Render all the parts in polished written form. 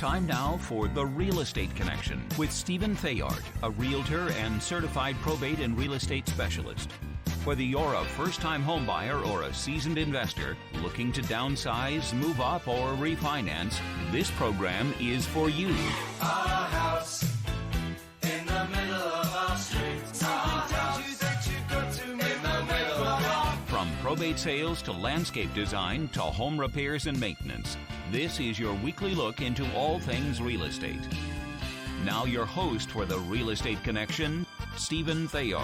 Time now for The Real Estate Connection with Stephen Theard, a realtor and certified probate and real estate specialist. Whether you're a first-time homebuyer or a seasoned investor looking to downsize, move up, or refinance, this program is for you. Our house in the middle of our street. From probate sales to landscape design to home repairs and maintenance, this is your weekly look into all things real estate. Now your host for The Real Estate Connection, Stephen Theard.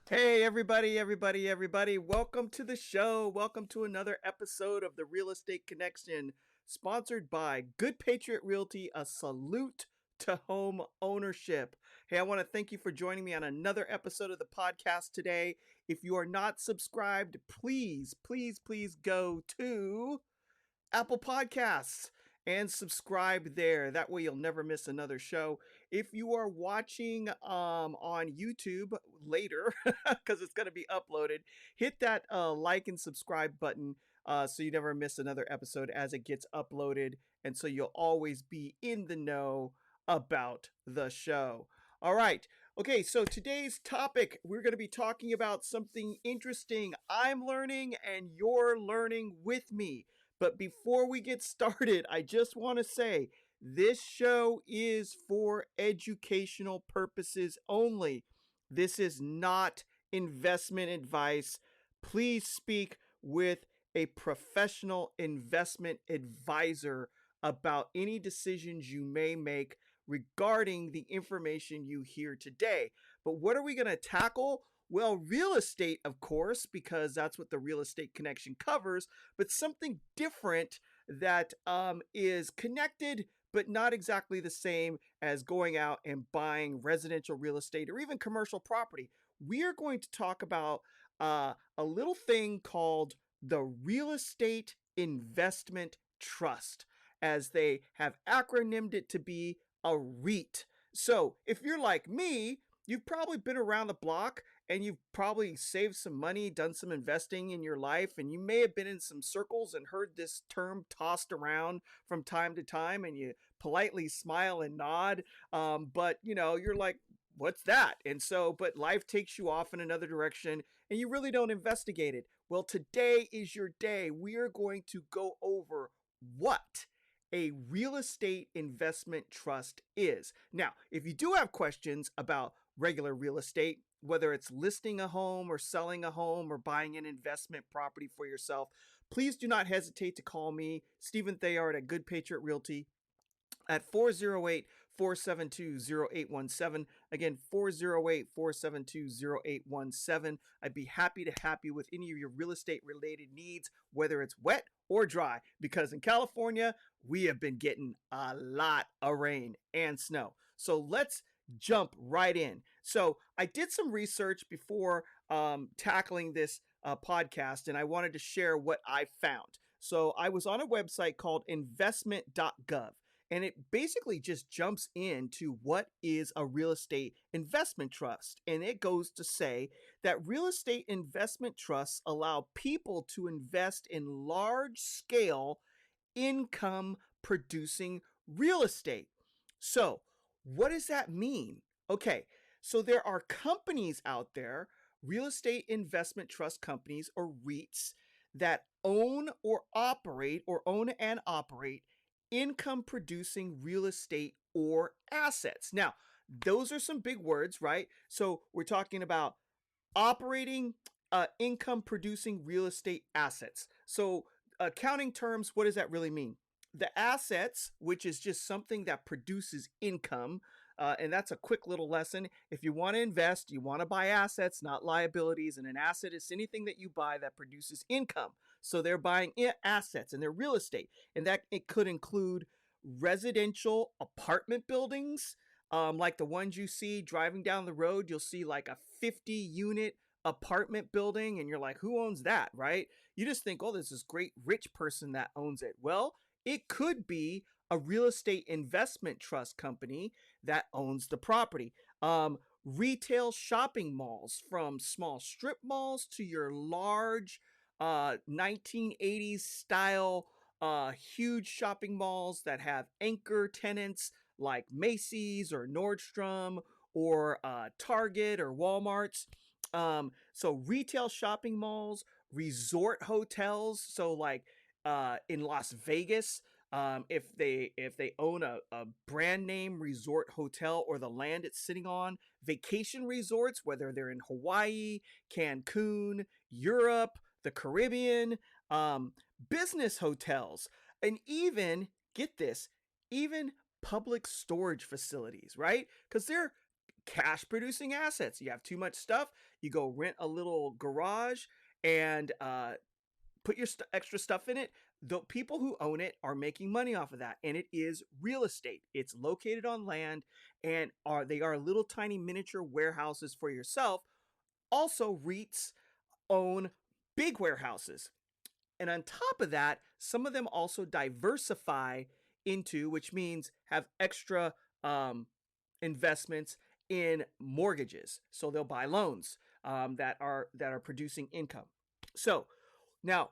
Hey, everybody. Welcome to the show. Welcome to another episode of The Real Estate Connection, sponsored by Good Patriot Realty, a salute to home ownership. Hey, I want to thank you for joining me on another episode of the podcast today. If you are not subscribed, please go to Apple Podcasts and subscribe there. That way you'll never miss another show. If you are watching on YouTube later, because it's going to be uploaded, hit that like and subscribe button so you never miss another episode as it gets uploaded, and so you'll always be in the know about the show. All right. Okay, so today's topic, we're going to be talking about something interesting I'm learning and you're learning with me. But before we get started, I just want to say this show is for educational purposes only. This is not investment advice. Please speak with a professional investment advisor about any decisions you may make regarding the information you hear today. But what are we going to tackle? Well, real estate, of course, because that's what the Real Estate Connection covers, but something different that is connected, but not exactly the same as going out and buying residential real estate or even commercial property. We are going to talk about a little thing called the Real Estate Investment Trust, as they have acronymed it to be a REIT. So if you're like me, you've probably been around the block and you've probably saved some money, done some investing in your life, and you may have been in some circles and heard this term tossed around from time to time, and you politely smile and nod. But you're like, what's that? And so, but life takes you off in another direction and you really don't investigate it. Well, today is your day. We are going to go over what a real estate investment trust is. Now, if you do have questions about regular real estate, whether it's listing a home or selling a home or buying an investment property for yourself, please do not hesitate to call me, Stephen Theard at Good Patriot Realty, at 408-472-0817. Again, 408-472-0817. I'd be happy to help you with any of your real estate related needs, whether it's wet or dry, because in California, we have been getting a lot of rain and snow. So let's jump right in. So I did some research before tackling this podcast, and I wanted to share what I found. So I was on a website called investment.gov. And it basically just jumps into what is a real estate investment trust. And it goes to say that real estate investment trusts allow people to invest in large scale income producing real estate. So what does that mean? Okay, so there are companies out there, real estate investment trust companies or REITs, that own and operate income producing real estate or assets. Now, those are some big words, right? So we're talking about operating income producing real estate assets. So accounting terms, what does that really mean? The assets, which is just something that produces income, and that's a quick little lesson. If you want to invest, you want to buy assets, not liabilities, and an asset is anything that you buy that produces income. So they're buying assets and they're real estate, and that it could include residential apartment buildings, like the ones you see driving down the road. You'll see like a 50-unit apartment building, and you're like, who owns that, right? You just think, oh, there's this great rich person that owns it. Well, it could be a real estate investment trust company that owns the property. retail shopping malls, from small strip malls to your large 1980s style huge shopping malls that have anchor tenants like Macy's or Nordstrom or Target or Walmart's. So retail shopping malls, resort hotels. So like in Las Vegas, if they own a brand name resort hotel or the land it's sitting on, vacation resorts, whether they're in Hawaii, Cancun, Europe, the Caribbean, business hotels, and even, get this, even public storage facilities, right? Because they're cash producing assets. You have too much stuff, you go rent a little garage and put your extra stuff in it. The people who own it are making money off of that, and it is real estate. It's located on land, and they are little tiny miniature warehouses for yourself. Also, REITs own big warehouses. And on top of that, some of them also diversify into, which means have extra investments in mortgages. So they'll buy loans that are producing income. So now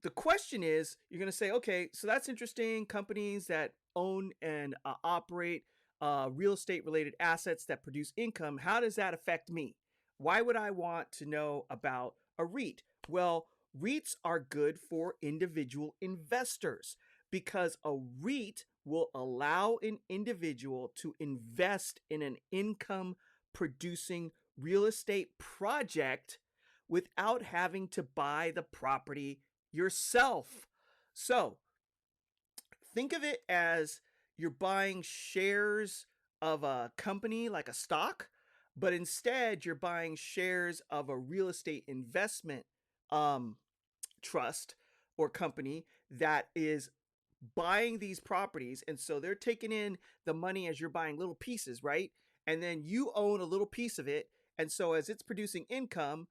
the question is, you're going to say, okay, so that's interesting. Companies that own and operate real estate related assets that produce income. How does that affect me? Why would I want to know about a REIT? Well, REITs are good for individual investors because a REIT will allow an individual to invest in an income producing real estate project without having to buy the property yourself. So think of it as you're buying shares of a company like a stock, but instead you're buying shares of a real estate investment trust or company that is buying these properties. And so they're taking in the money as you're buying little pieces, right? And then you own a little piece of it. And so as it's producing income,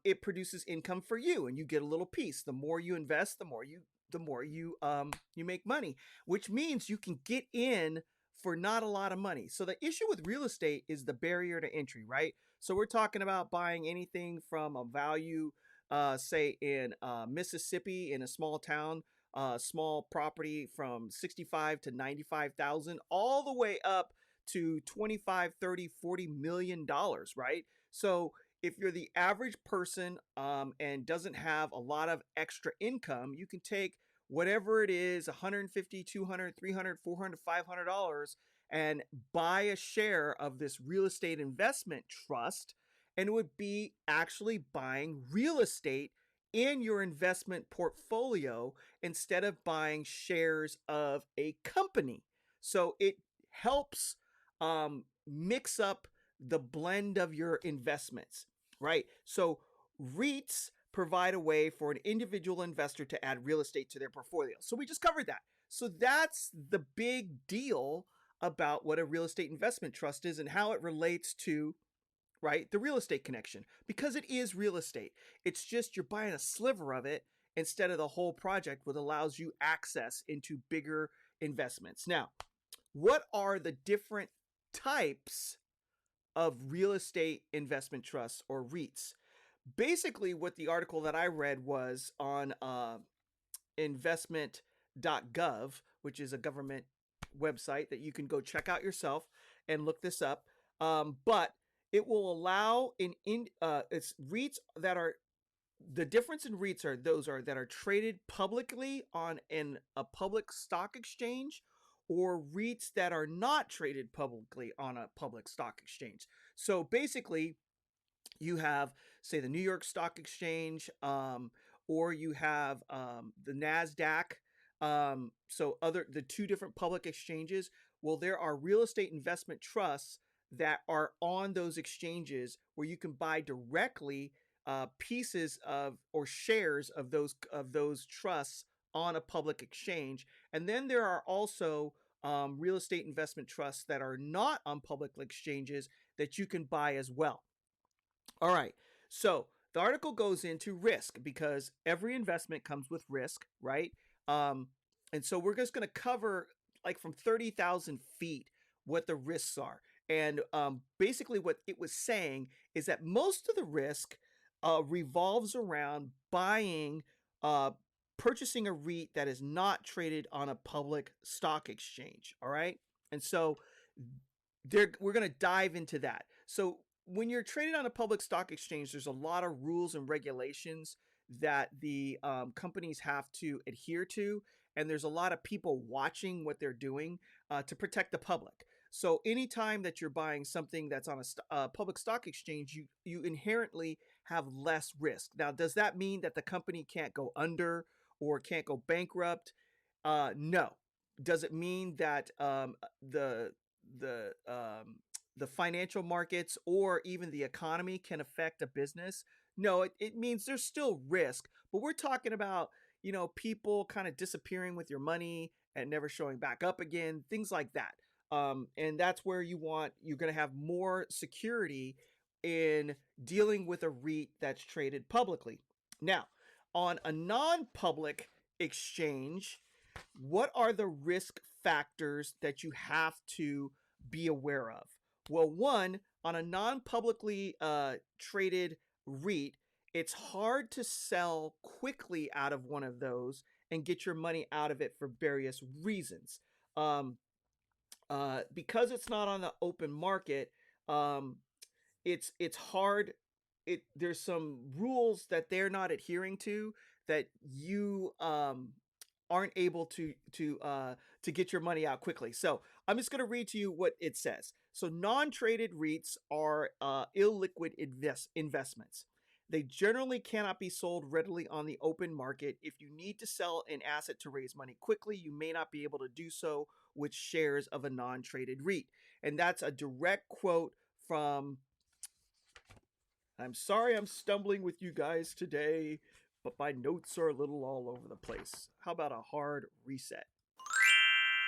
it produces income for you, and you get a little piece. The more you invest, the more you make money, which means you can get in for not a lot of money. So the issue with real estate is the barrier to entry, right? So we're talking about buying anything from a value, say in Mississippi, in a small town, small property from 65 to 95,000, all the way up to 25, 30, 40 million dollars, right? So if you're the average person and doesn't have a lot of extra income, you can take whatever it is, 150, 200, 300, 400, $500, and buy a share of this real estate investment trust. And it would be actually buying real estate in your investment portfolio instead of buying shares of a company. So it helps mix up the blend of your investments, right? So REITs provide a way for an individual investor to add real estate to their portfolio. So we just covered that. So that's the big deal about what a real estate investment trust is and how it relates to, right, the real estate connection, because it is real estate. It's just you're buying a sliver of it instead of the whole project, which allows you access into bigger investments. Now, what are the different types of real estate investment trusts or REITs? Basically, what the article that I read was on investment.gov, which is a government website that you can go check out yourself and look this up. But it will allow it's REITs that are, the difference in REITs are those are that are traded publicly on a public stock exchange, or REITs that are not traded publicly on a public stock exchange. So basically, you have, say, the New York Stock Exchange, or you have the NASDAQ. So the two different public exchanges. Well, there are real estate investment trusts that are on those exchanges where you can buy directly pieces of or shares of those trusts on a public exchange. And then there are also real estate investment trusts that are not on public exchanges that you can buy as well. All right. So the article goes into risk because every investment comes with risk, right? And so we're just going to cover, like, from 30,000 feet what the risks are. And basically, what it was saying is that most of the risk revolves around uh, purchasing a REIT that is not traded on a public stock exchange. All right. And so we're going to dive into that. So when you're traded on a public stock exchange, there's a lot of rules and regulations that the companies have to adhere to, and there's a lot of people watching what they're doing to protect the public. So anytime that you're buying something that's on a public stock exchange, you inherently have less risk. Now, does that mean that the company can't go under or can't go bankrupt? No. Does it mean that the the um, the financial markets or even the economy can affect a business? No, it means there's still risk, but we're talking about, people kind of disappearing with your money and never showing back up again, things like that. And that's where you're going to have more security in dealing with a REIT that's traded publicly. Now, on a non-public exchange, what are the risk factors that you have to be aware of? Well, one, on a non publicly traded REIT, it's hard to sell quickly out of one of those and get your money out of it for various reasons. Um, because it's not on the open market, um, it's hard. There's some rules that they're not adhering to that you aren't able to get your money out quickly. So I'm just going to read to you what it says. So non-traded REITs are illiquid investments. They generally cannot be sold readily on the open market. If you need to sell an asset to raise money quickly, you may not be able to do so with shares of a non-traded REIT. And that's a direct quote from, I'm sorry I'm stumbling with you guys today, but my notes are a little all over the place. How about a hard reset?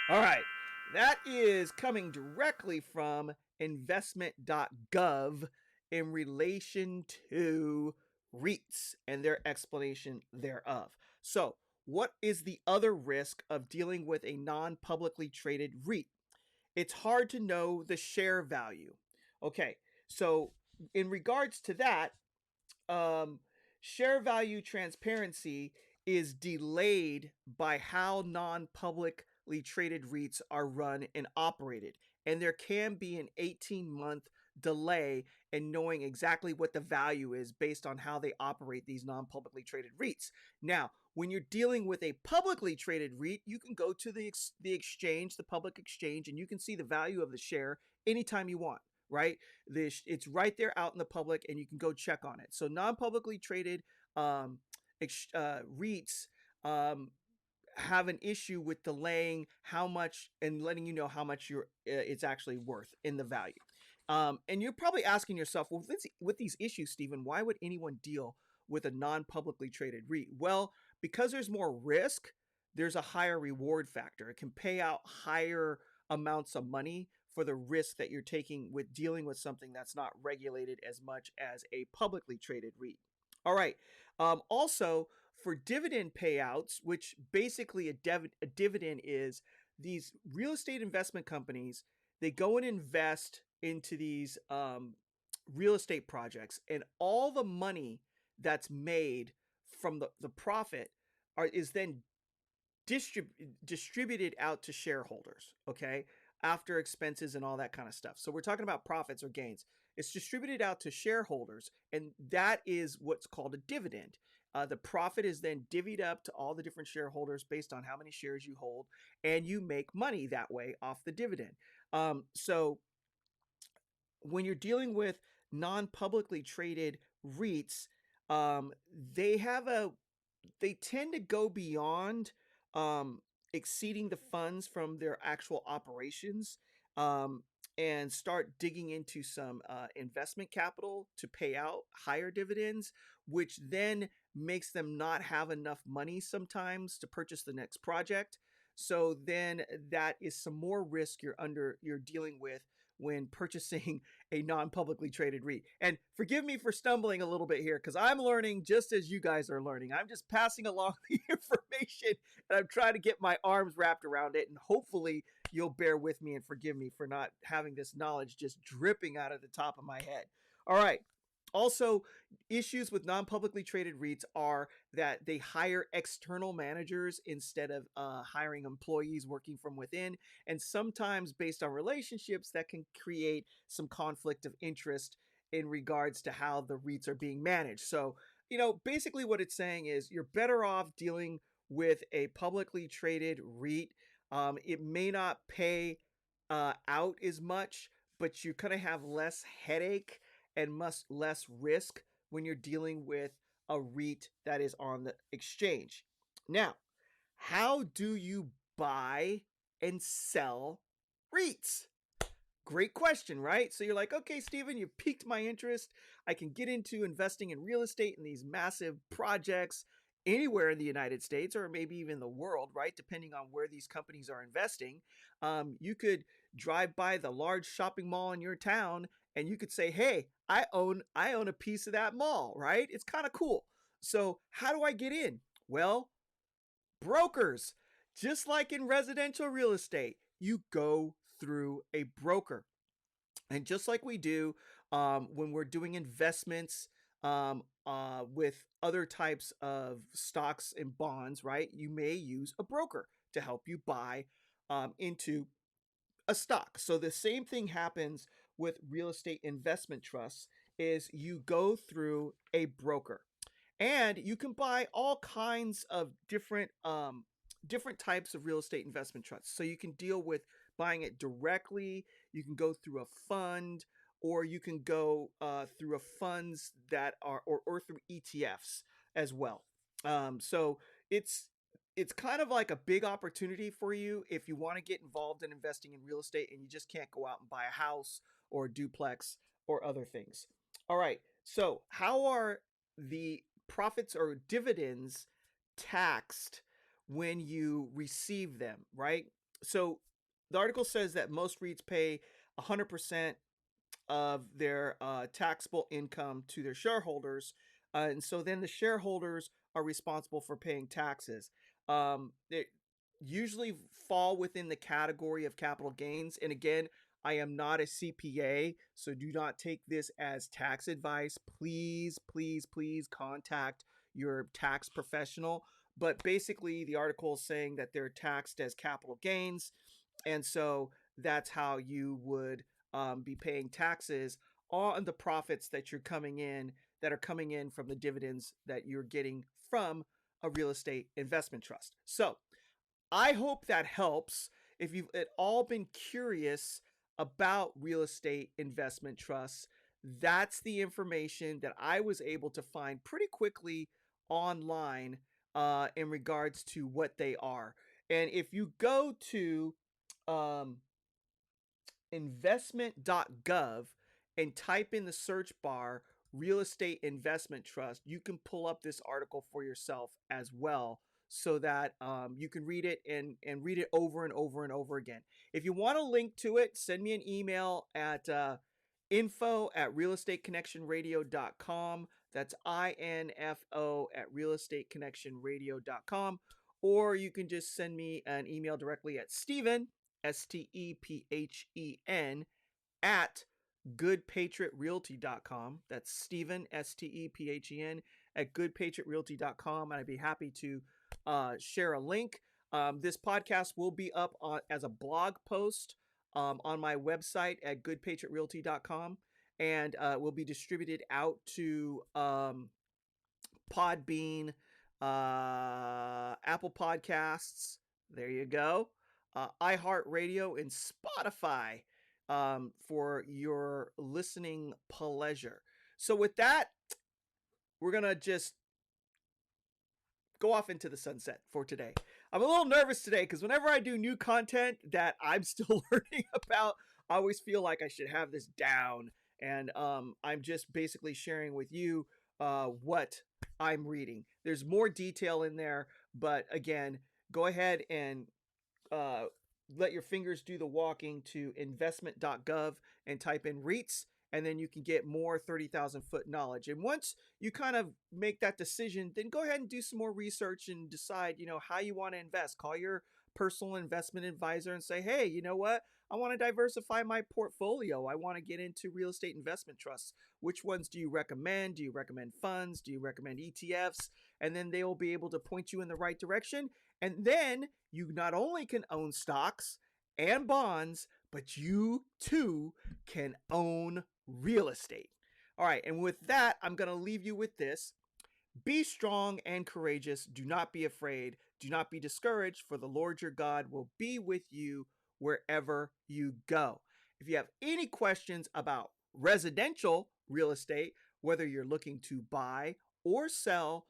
All right, that is coming directly from investment.gov in relation to REITs and their explanation thereof. So, what is the other risk of dealing with a non-publicly traded REIT? It's hard to know the share value. Okay, so in regards to that, um, share value transparency is delayed by how non-publicly traded REITs are run and operated. And there can be an 18-month delay in knowing exactly what the value is based on how they operate these non-publicly traded REITs. Now, when you're dealing with a publicly traded REIT, you can go to the exchange, the public exchange, and you can see the value of the share anytime you want, right? It's right there out in the public, and you can go check on it. So non-publicly traded REITs have an issue with delaying how much and letting you know how much it's actually worth in the value. And you're probably asking yourself, well, with these issues, Stephen, why would anyone deal with a non-publicly traded REIT? Well, because there's more risk, there's a higher reward factor. It can pay out higher amounts of money for the risk that you're taking with dealing with something that's not regulated as much as a publicly traded REIT. All right. Also, for dividend payouts, which basically a dividend is, these real estate investment companies, they go and invest into these real estate projects, and all the money that's made from the profit is then distributed out to shareholders, okay, after expenses and all that kind of stuff. So we're talking about profits or gains. It's distributed out to shareholders, and that is what's called a dividend. The profit is then divvied up to all the different shareholders based on how many shares you hold, and you make money that way off the dividend. So when you're dealing with non-publicly traded REITs, um, they have they tend to go beyond exceeding the funds from their actual operations, and start digging into some investment capital to pay out higher dividends, which then makes them not have enough money sometimes to purchase the next project. So then that is some more risk you're dealing with when purchasing a non-publicly traded REIT. And forgive me for stumbling a little bit here because I'm learning just as you guys are learning. I'm just passing along the information and I'm trying to get my arms wrapped around it. And hopefully you'll bear with me and forgive me for not having this knowledge just dripping out of the top of my head. All right. Also, issues with non-publicly traded REITs are that they hire external managers instead of hiring employees working from within. And sometimes based on relationships, that can create some conflict of interest in regards to how the REITs are being managed. So, basically what it's saying is you're better off dealing with a publicly traded REIT. It may not pay out as much, but you kind of have less headache and less risk when you're dealing with a REIT that is on the exchange. Now, how do you buy and sell REITs? Great question, right? So you're like, okay, Steven, you piqued my interest. I can get into investing in real estate in these massive projects anywhere in the United States or maybe even the world, right? Depending on where these companies are investing. You could drive by the large shopping mall in your town and you could say, hey, I own a piece of that mall, right? It's kind of cool. So how do I get in? Well, brokers, just like in residential real estate, you go through a broker. And just like we do when we're doing investments with other types of stocks and bonds, right? You may use a broker to help you buy into a stock. So the same thing happens with real estate investment trusts is you go through a broker. And you can buy all kinds of different types of real estate investment trusts. So you can deal with buying it directly. You can go through a fund, or you can go through a funds that are or through ETFs as well. So it's kind of like a big opportunity for you if you want to get involved in investing in real estate and you just can't go out and buy a house or a duplex or other things. All right. So how are the profits or dividends taxed when you receive them, right? So the article says that most REITs pay 100% of their taxable income to their shareholders. And so then the shareholders are responsible for paying taxes. They usually fall within the category of capital gains. And again, I am not a CPA, so do not take this as tax advice. Please, please, please contact your tax professional. But basically, the article is saying that they're taxed as capital gains. And so that's how you would be paying taxes on the profits that are coming in from the dividends that you're getting from a real estate investment trust. So I hope that helps. If you've at all been curious about real estate investment trusts, that's the information that I was able to find pretty quickly online in regards to what they are. And if you go to investment.gov and type in the search bar real estate investment trust, you can pull up this article for yourself as well, so that you can read it and read it over and over and over again. If you want a link to it, send me an email at info@realestateconnectionradio.com. That's info@realestateconnectionradio.com. Or you can just send me an email directly at Steven, STEPHEN, at goodpatriotrealty.com. That's Steven, STEPHEN, at goodpatriotrealty.com. And I'd be happy to share a link. This podcast will be up as a blog post on my website at goodpatriotrealty.com, and will be distributed out to Podbean, Apple Podcasts, there you go, iHeartRadio, and Spotify for your listening pleasure. So with that, we're going to just go off into the sunset for today. I'm a little nervous today because whenever I do new content that I'm still learning about, I always feel like I should have this down. And I'm just basically sharing with you what I'm reading. There's more detail in there, but again, go ahead and let your fingers do the walking to investment.gov and type in REITs, and then you can get more 30,000 foot knowledge. And once you kind of make that decision, then go ahead and do some more research and decide, how you want to invest. Call your personal investment advisor and say, hey, you know what? I want to diversify my portfolio. I want to get into real estate investment trusts. Which ones do you recommend? Do you recommend funds? Do you recommend ETFs? And then they will be able to point you in the right direction. And then you not only can own stocks and bonds, but you too can own real estate. All right. And with that, I'm going to leave you with this. Be strong and courageous. Do not be afraid. Do not be discouraged, for the Lord your God will be with you wherever you go. If you have any questions about residential real estate, whether you're looking to buy or sell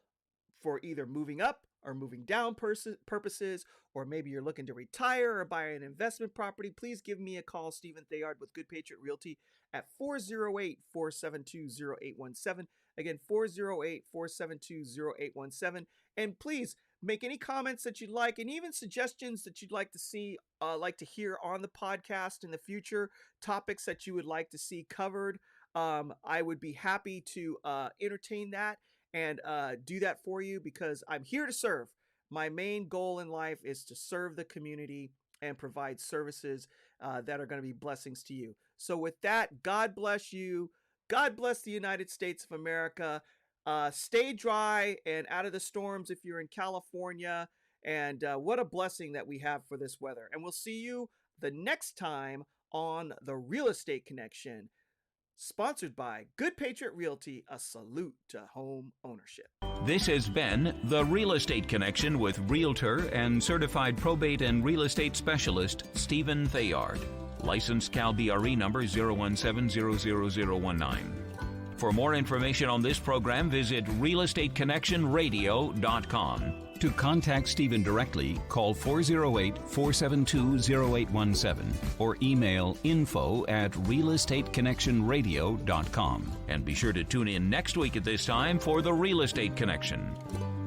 for either moving up or moving down purposes, or maybe you're looking to retire or buy an investment property, please give me a call, Stephen Theard with Good Patriot Realty at 408-472-0817. Again, 408-472-0817. And please make any comments that you'd like, and even suggestions that you'd like to see, like to hear on the podcast in the future, topics that you would like to see covered. I would be happy to entertain that and do that for you, because I'm here to serve. My main goal in life is to serve the community and provide services that are going to be blessings to you. So with that, God bless you. God bless the United States of America. Stay dry and out of the storms if you're in California. And what a blessing that we have for this weather. And we'll see you the next time on the Real Estate Connection, sponsored by Good Patriot Realty, a salute to home ownership. This has been The Real Estate Connection with Realtor and Certified Probate and Real Estate Specialist Stephen Theard. Licensed Cal BRE number 0170019. For more information on this program, visit realestateconnectionradio.com. To contact Stephen directly, call 408-472-0817 or email info@realestateconnectionradio.com. And be sure to tune in next week at this time for The Real Estate Connection.